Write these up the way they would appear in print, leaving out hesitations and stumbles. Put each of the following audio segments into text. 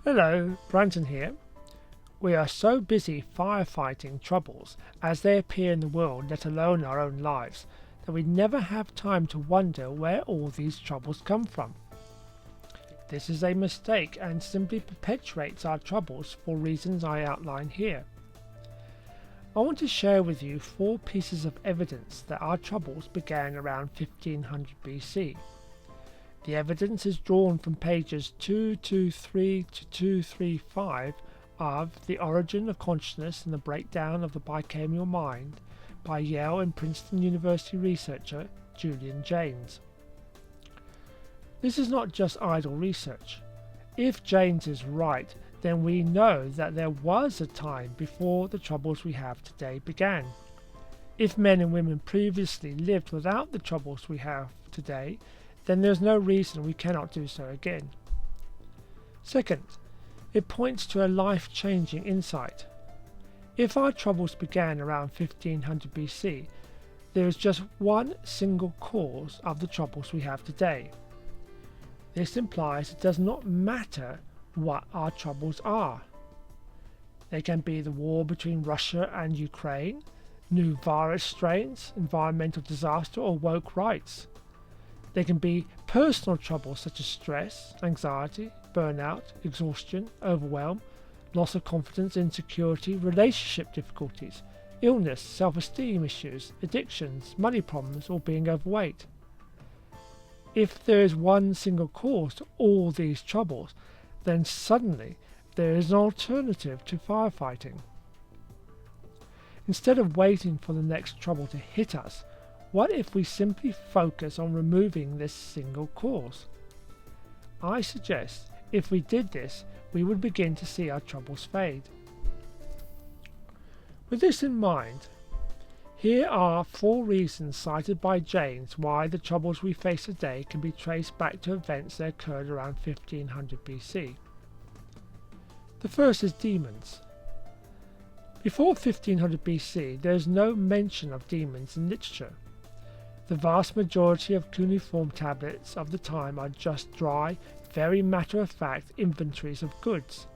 Hello, Brandon here. We are so busy firefighting troubles as they appear in the world, let alone our own lives, that we never have time to wonder where all these troubles come from. This is a mistake and simply perpetuates our troubles for reasons I outline here. I want to share with you 4 pieces of evidence that our troubles began around 1500 BC. The evidence is drawn from pages 223 to 235 of The Origin of Consciousness and the Breakdown of the Bicameral Mind by Yale and Princeton University researcher Julian Jaynes. This is not just idle research. If Jaynes is right, then we know that there was a time before the troubles we have today began. If men and women previously lived without the troubles we have today, then there's no reason we cannot do so again. Second, it points to a life-changing insight. If our troubles began around 1500 BC, there is just one single cause of the troubles we have today. This implies it does not matter what our troubles are. They can be the war between Russia and Ukraine, new virus strains, environmental disaster, or woke rights. They can be personal troubles such as stress, anxiety, burnout, exhaustion, overwhelm, loss of confidence, insecurity, relationship difficulties, illness, self-esteem issues, addictions, money problems, or being overweight. If there is one single cause to all these troubles, then suddenly there is an alternative to firefighting. Instead of waiting for the next trouble to hit us, what if we simply focus on removing this single cause? I suggest if we did this, we would begin to see our troubles fade. With this in mind, here are 4 reasons cited by Jaynes why the troubles we face today can be traced back to events that occurred around 1500 BC. The first is demons. Before 1500 BC, there is no mention of demons in literature. The vast majority of cuneiform tablets of the time are just dry, very matter-of-fact inventories of goods.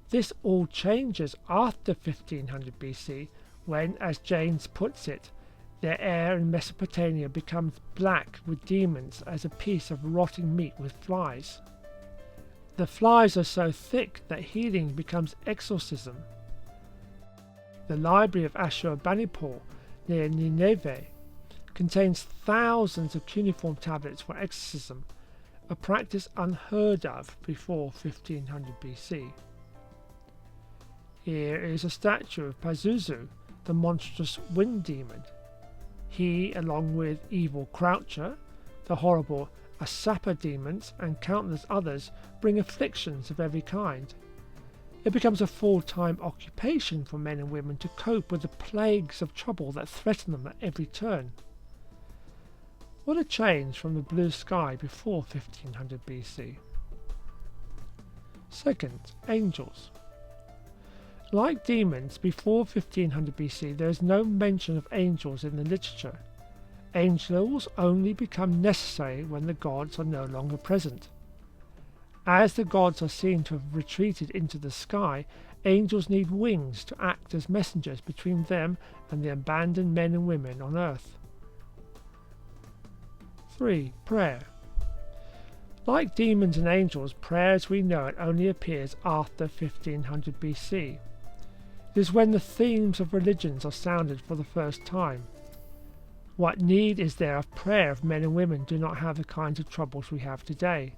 This all changes after 1500 BC when, as Jaynes puts it, the air in Mesopotamia becomes black with demons as a piece of rotting meat with flies. The flies are so thick that healing becomes exorcism. The library of Ashurbanipal near Nineveh contains thousands of cuneiform tablets for exorcism, a practice unheard of before 1500 BC. Here is a statue of Pazuzu, the monstrous wind demon. He, along with evil Croucher, the horrible Asapa demons, and countless others, bring afflictions of every kind. It becomes a full-time occupation for men and women to cope with the plagues of trouble that threaten them at every turn. What a change from the blue sky before 1500 BC. Second, angels. Like demons before 1500 BC, there is no mention of angels in the literature. Angels only become necessary when the gods are no longer present. As the gods are seen to have retreated into the sky, angels need wings to act as messengers between them and the abandoned men and women on earth. 3. Prayer. Like demons and angels, prayer as we know it only appears after 1500 BC. It is when the themes of religions are sounded for the first time. What need is there of prayer if men and women do not have the kinds of troubles we have today?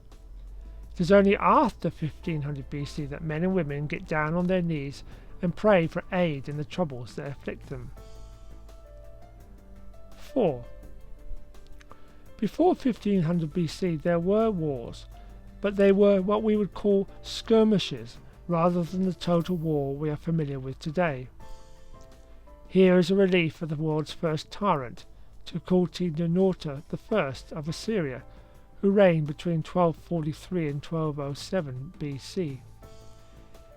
It is only after 1500 BC that men and women get down on their knees and pray for aid in the troubles that afflict them. 4. Before 1500 BC there were wars, but they were what we would call skirmishes rather than the total war we are familiar with today. Here is a relief of the world's first tyrant, Tukulti-Ninurta I of Assyria, who reigned between 1243 and 1207 BC.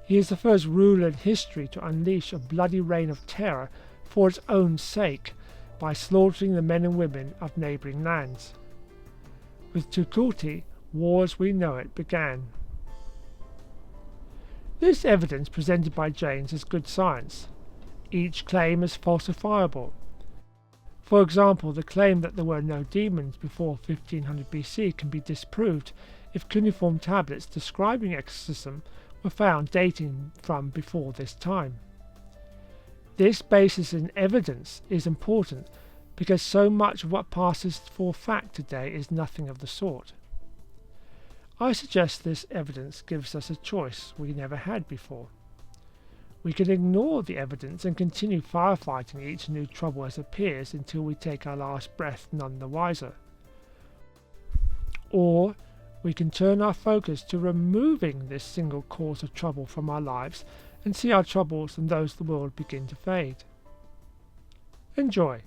He is the first ruler in history to unleash a bloody reign of terror for its own sake by slaughtering the men and women of neighbouring lands. With Tukulti, war as we know it began. This evidence presented by Janes is good science. Each claim is falsifiable. For example, the claim that there were no demons before 1500 BC can be disproved if cuneiform tablets describing exorcism were found dating from before this time. This basis in evidence is important because so much of what passes for fact today is nothing of the sort. I suggest this evidence gives us a choice we never had before. We can ignore the evidence and continue firefighting each new trouble as it appears until we take our last breath none the wiser. Or we can turn our focus to removing this single cause of trouble from our lives and see our troubles and those of the world begin to fade. Enjoy.